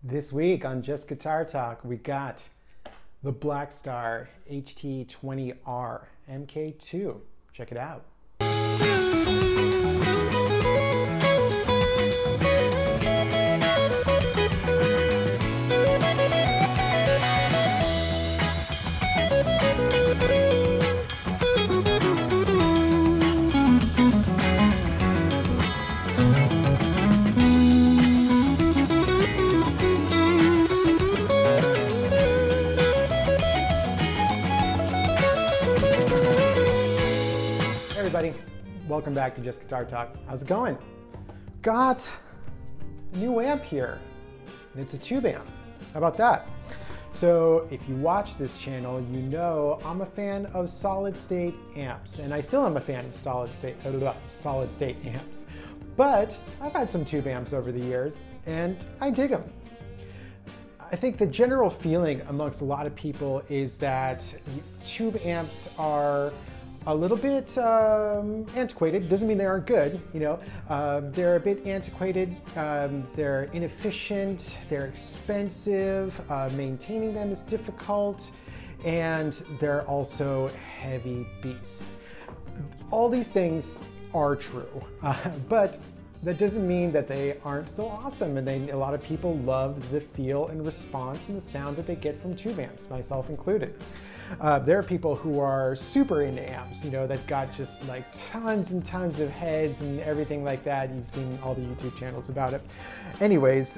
This week on Just Guitar Talk, we got the Blackstar HT20R-MKii. Check it out. Everybody, welcome back to Just Guitar Talk. How's it going? Got a new amp here, and it's a tube amp. How about that? So if you watch this channel, you know I'm a fan of solid state amps, and I still am a fan of solid state amps. But I've had some tube amps over the years, and I dig them. I think the general feeling amongst a lot of people is that tube amps are a little bit antiquated. Doesn't mean they aren't good, you know. They're a bit antiquated, they're inefficient, they're expensive, maintaining them is difficult, and they're also heavy beasts. All these things are true, but that doesn't mean that they aren't still awesome, and a lot of people love the feel and response and the sound that they get from tube amps, myself included. There are people who are super into amps, you know, that got just like tons and tons of heads and everything like that. You've seen all the YouTube channels about it. Anyways,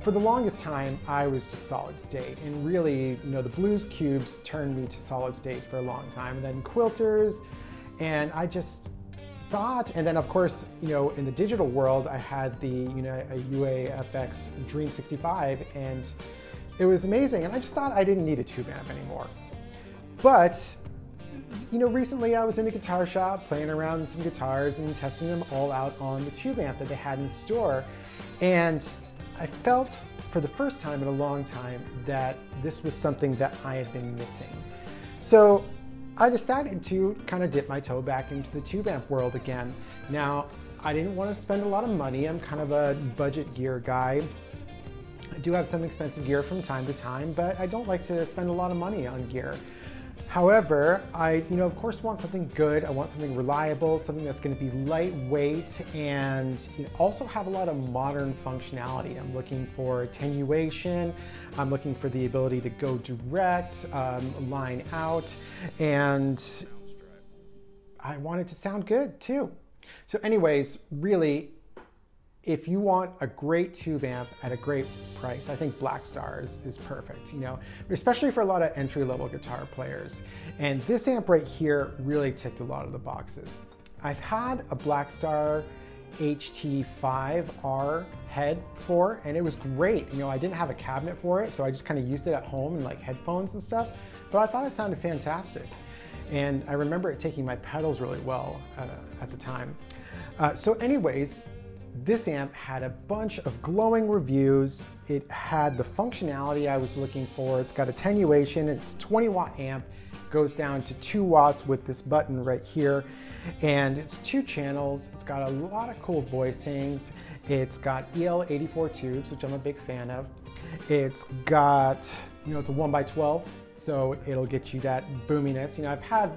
for the longest time, I was just solid state, and really, you know, the blues cubes turned me to solid states for a long time, and then quilters, and I just thought, and then of course, you know, in the digital world, I had the, you know, a UAFX Dream 65, and it was amazing, and I just thought I didn't need a tube amp anymore. But, you know, recently I was in a guitar shop playing around with some guitars and testing them all out on the tube amp that they had in the store. And I felt for the first time in a long time that this was something that I had been missing. So I decided to kind of dip my toe back into the tube amp world again. Now, I didn't want to spend a lot of money. I'm kind of a budget gear guy. I do have some expensive gear from time to time, but I don't like to spend a lot of money on gear. However, I, you know, of course want something good. I want something reliable, something that's going to be lightweight and, you know, also have a lot of modern functionality. I'm looking for attenuation. I'm looking for the ability to go direct, line out, and I want it to sound good too. So anyways, really, if you want a great tube amp at a great price, I think Blackstar is perfect, you know, especially for a lot of entry-level guitar players. And this amp right here really ticked a lot of the boxes. I've had a Blackstar HT-20R head before, and it was great. You know, I didn't have a cabinet for it, so I just kind of used it at home in like headphones and stuff, but I thought it sounded fantastic. And I remember it taking my pedals really well at the time. So anyways, this amp had a bunch of glowing reviews. It had the functionality I was looking for. It's got attenuation. It's a 20-watt amp. Goes down to 2 watts with this button right here. And it's 2 channels. It's got a lot of cool voicings. It's got EL84 tubes, which I'm a big fan of. It's got, you know, it's a 1x12, so it'll get you that boominess. You know, I've had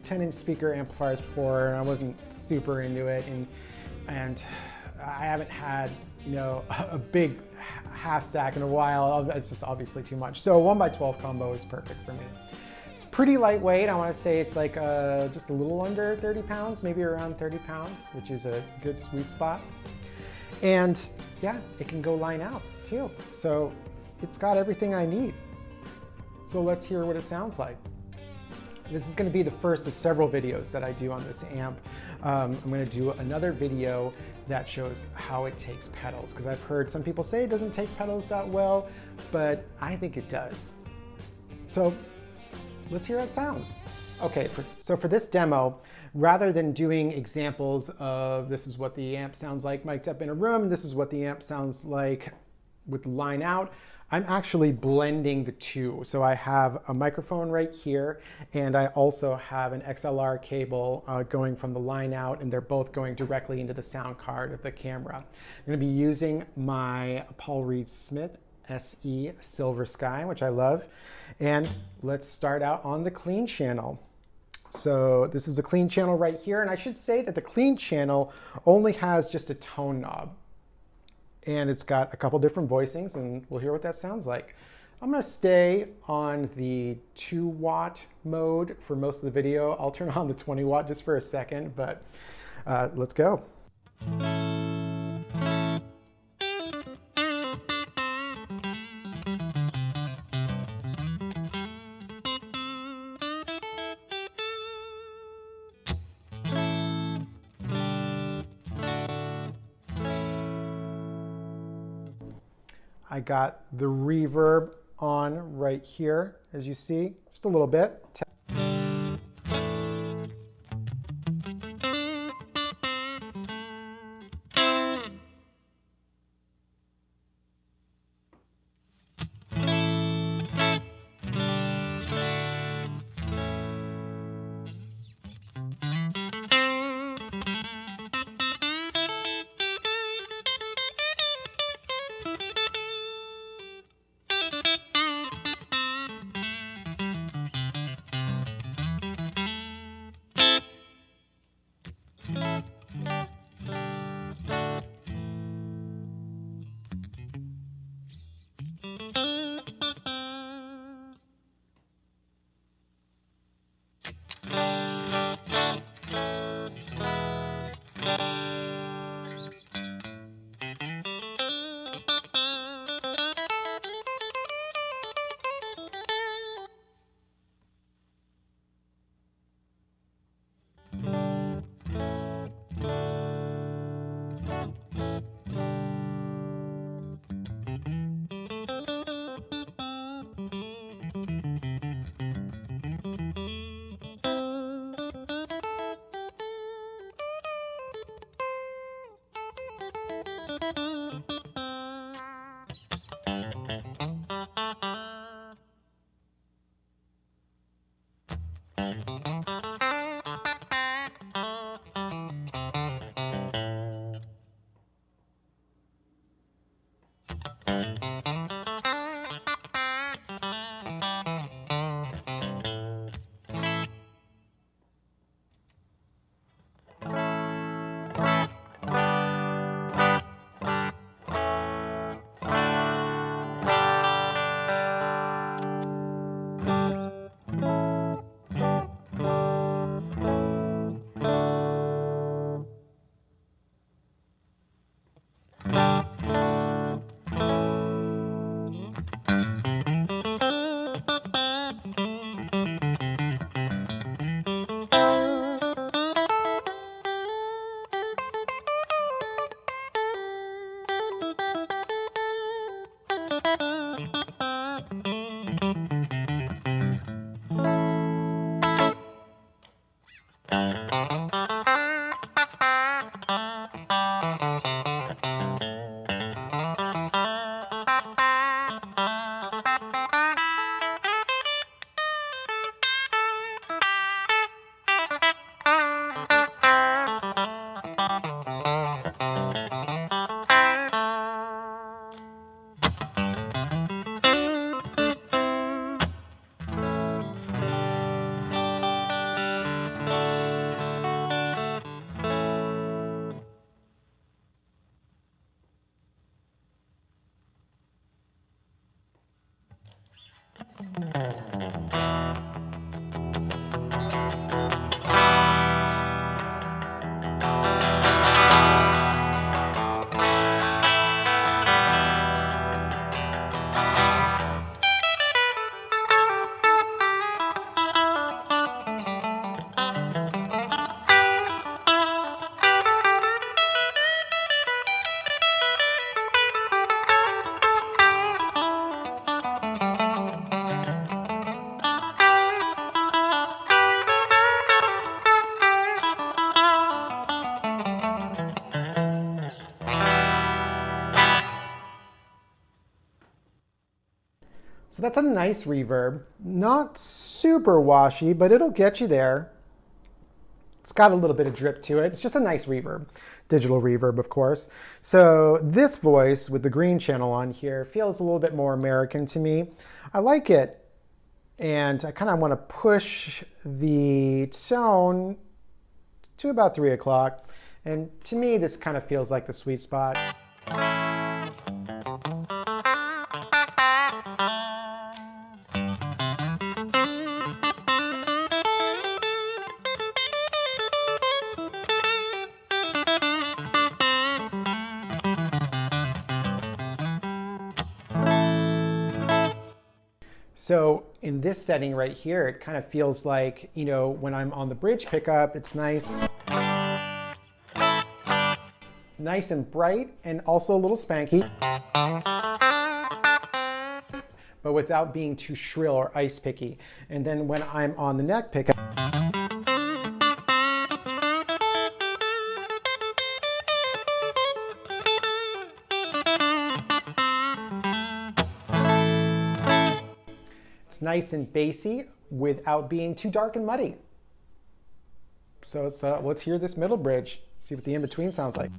10-inch speaker amplifiers before, and I wasn't super into it, and I haven't had, you know, a big half stack in a while. It's just obviously too much. So a 1x12 combo is perfect for me. It's pretty lightweight. I want to say it's like just a little under 30 pounds, maybe around 30 pounds, which is a good sweet spot. And yeah, it can go line out too. So it's got everything I need. So let's hear what it sounds like. This is going to be the first of several videos that I do on this amp. I'm going to do another video that shows how it takes pedals, because I've heard some people say it doesn't take pedals that well, but I think it does. So let's hear how it sounds. Okay, so for this demo, rather than doing examples of this is what the amp sounds like mic'd up in a room, this is what the amp sounds like with the line out, I'm actually blending the two. So I have a microphone right here, and I also have an XLR cable going from the line out, and they're both going directly into the sound card of the camera. I'm going to be using my Paul Reed Smith SE Silver Sky, which I love. And let's start out on the clean channel. So this is the clean channel right here. And I should say that the clean channel only has just a tone knob. And it's got a couple different voicings, and we'll hear what that sounds like. I'm gonna stay on the 2-watt mode for most of the video. I'll turn on the 20-watt just for a second, but let's go. I got the reverb on right here, as you see, just a little bit. So that's a nice reverb. Not super washy, but it'll get you there. It's got a little bit of drip to it. It's just a nice reverb. digital reverb, of course. So this voice with the green channel on here feels a little bit more American to me. I like it, and I kind of want to push the tone to about 3 o'clock. And to me, this kind of feels like the sweet spot. So in this setting right here, it kind of feels like, you know, when I'm on the bridge pickup, it's nice and bright, and also a little spanky, but without being too shrill or ice picky. And then when I'm on the neck pickup, it's nice and bassy without being too dark and muddy. So let's hear this middle bridge, see what the in-between sounds like.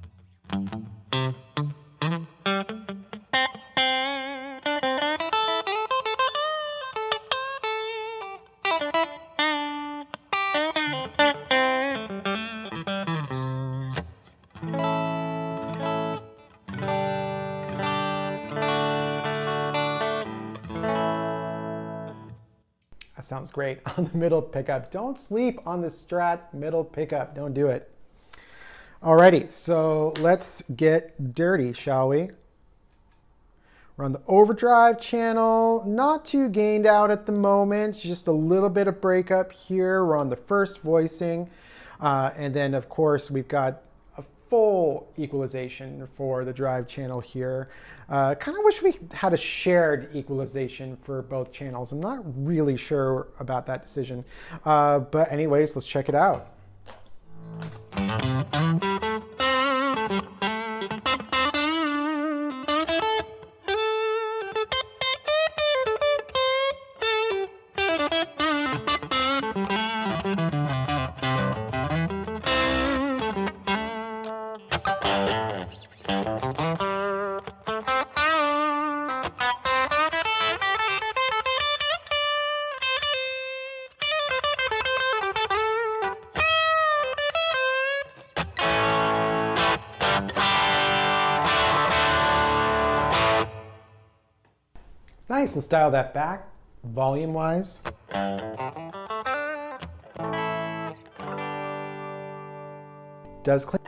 That sounds great on the middle pickup. Don't sleep on the Strat middle pickup. Don't do it. Alrighty, so let's get dirty, shall we? We're on the overdrive channel, not too gained out at the moment, just a little bit of breakup here. We're on the first voicing, and then of course we've got a full equalization for the drive channel here. Kind of wish we had a shared equalization for both channels. I'm not really sure about that decision, but anyways, let's check it out. Nice and style that back, volume-wise. Does clean.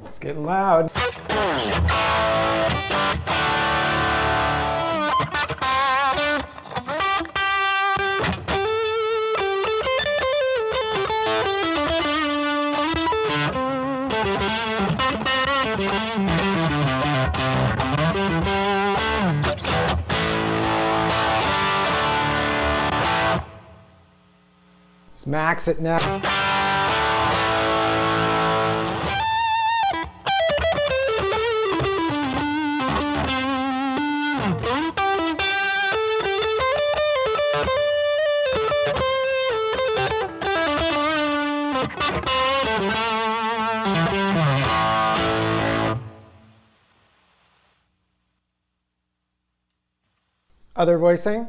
It's getting loud. Let's max it now. Other voicing.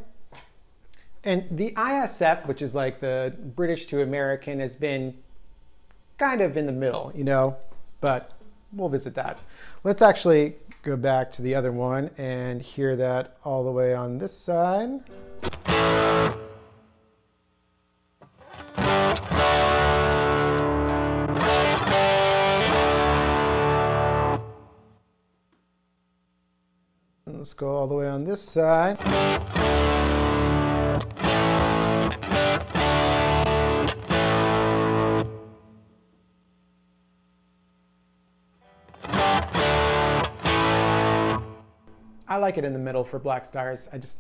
And the ISF, which is like the British to American, has been kind of in the middle, you know, but we'll visit that. Let's actually go back to the other one and hear that all the way on this side. Let's go all the way on this side. I like it in the middle for Blackstars. I just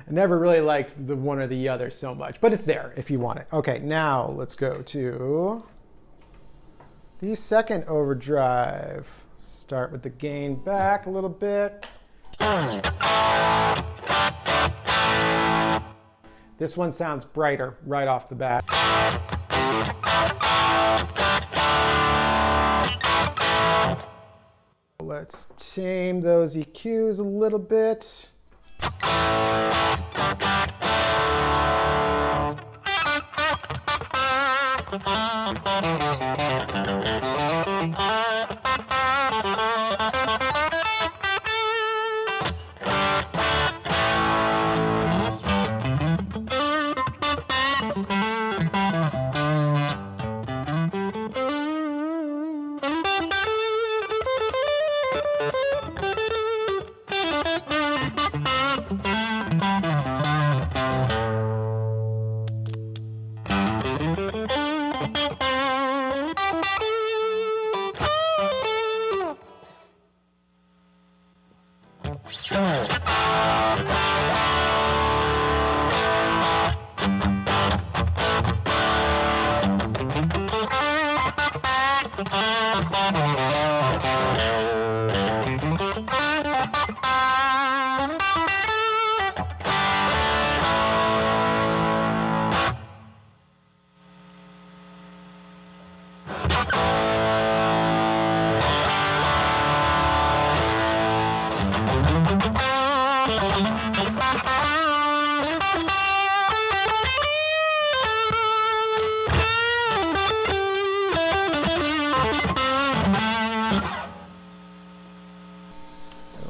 never really liked the one or the other so much, but it's there if you want it. Okay, now let's go to the second overdrive. Start with the gain back a little bit. This one sounds brighter right off the bat. Let's tame those EQs a little bit.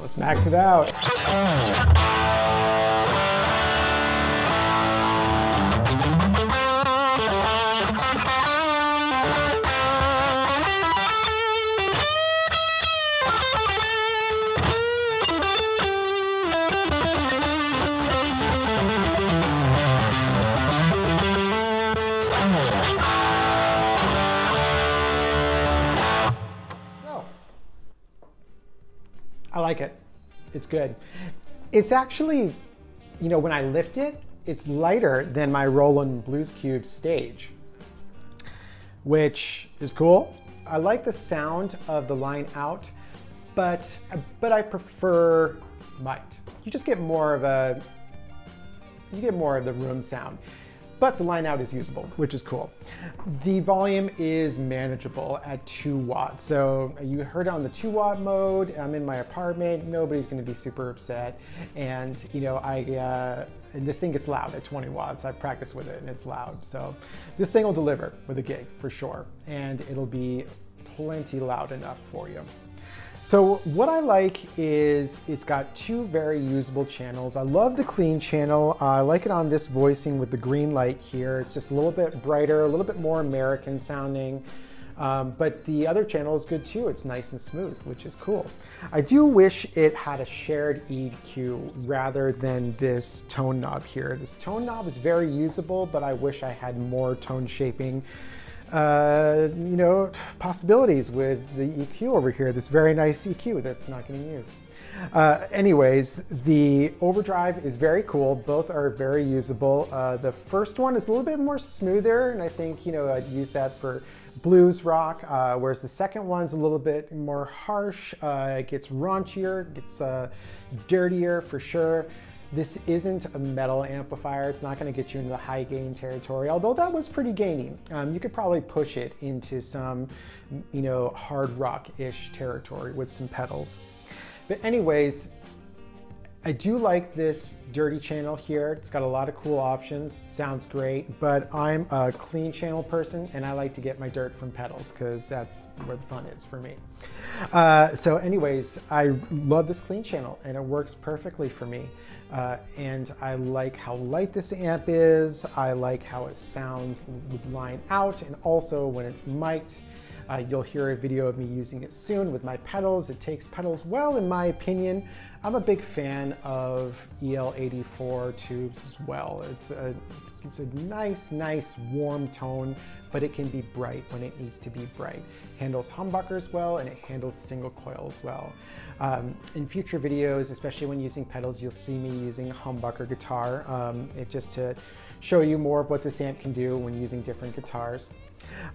Let's max it out. I like it. It's good. It's actually, you know, when I lift it, it's lighter than my Roland Blues Cube stage, which is cool. I like the sound of the line out, but I prefer might. You just get more of the room sound. But the line out is usable, which is cool. The volume is manageable at 2 watts. So you heard it on the 2-watt mode. I'm in my apartment. Nobody's going to be super upset. And you know, and this thing gets loud at 20 watts. I practice with it and it's loud. So this thing will deliver with a gig for sure. And it'll be plenty loud enough for you. So what I like is it's got 2 very usable channels. I love the clean channel. I like it on this voicing with the green light here. It's just a little bit brighter, a little bit more American sounding. But the other channel is good too. It's nice and smooth, which is cool. I do wish it had a shared EQ rather than this tone knob here. This tone knob is very usable, but I wish I had more tone shaping you know, possibilities with the EQ over here, this very nice EQ that's not getting used. Anyways, the overdrive is very cool. Both are very usable. The first one is a little bit more smoother, and I think, you know, I'd use that for blues rock, whereas the second one's a little bit more harsh. It gets raunchier, gets dirtier for sure. This isn't a metal amplifier. It's not going to get you into the high gain territory, although that was pretty gainy. You could probably push it into some, you know, hard rock-ish territory with some pedals. But anyways, I do like this dirty channel here. It's got a lot of cool options, sounds great, but I'm a clean channel person and I like to get my dirt from pedals because that's where the fun is for me. So anyways, I love this clean channel and it works perfectly for me. And I like how light this amp is. I like how it sounds with line out, and also when it's mic'd. You'll hear a video of me using it soon with my pedals. It takes pedals well, in my opinion. I'm a big fan of EL84 tubes as well. It's a nice warm tone, but it can be bright when it needs to be bright. Handles humbuckers well, and it handles single coils well. In future videos, especially when using pedals, you'll see me using a humbucker guitar, just to show you more of what this amp can do when using different guitars.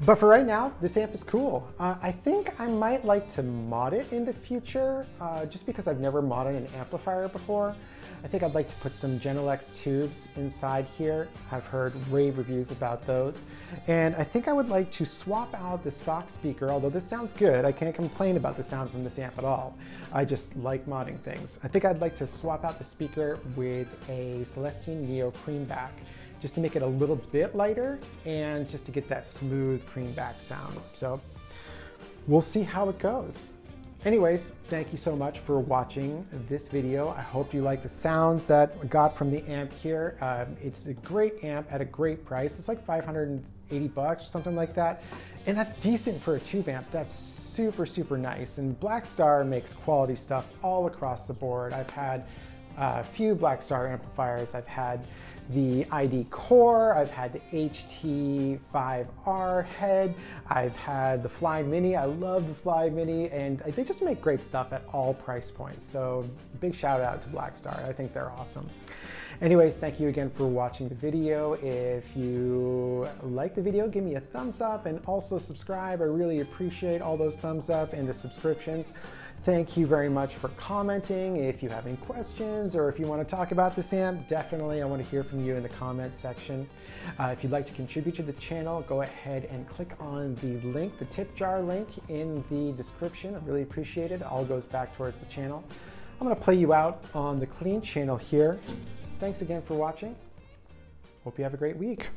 But for right now, this amp is cool. I think I might like to mod it in the future, just because I've never modded an amplifier before. I think I'd like to put some Genel X tubes inside here. I've heard rave reviews about those. And I think I would like to swap out the stock speaker, although this sounds good. I can't complain about the sound from this amp at all. I just like modding things. I think I'd like to swap out the speaker with a Celestine Neo Creamback, just to make it a little bit lighter and just to get that smooth creamback sound. So we'll see how it goes. Anyways, thank you so much for watching this video. I hope you like the sounds that I got from the amp here. It's a great amp at a great price. It's like 580 bucks or something like that. And that's decent for a tube amp. That's super nice. And Blackstar makes quality stuff all across the board. I've had a few Blackstar amplifiers. I've had the ID Core, I've had the HT-20R head, I've had the Fly Mini. I love the Fly Mini, and they just make great stuff at all price points. So big shout out to Blackstar. I think they're awesome. Anyways, thank you again for watching the video. If you like the video, give me a thumbs up and also subscribe. I really appreciate all those thumbs up and the subscriptions. Thank you very much for commenting. If you have any questions or if you want to talk about this amp, definitely I want to hear from you in the comments section. If you'd like to contribute to the channel, go ahead and click on the link, the tip jar link in the description. I really appreciate it. It all goes back towards the channel. I'm going to play you out on the clean channel here. Thanks again for watching. Hope you have a great week.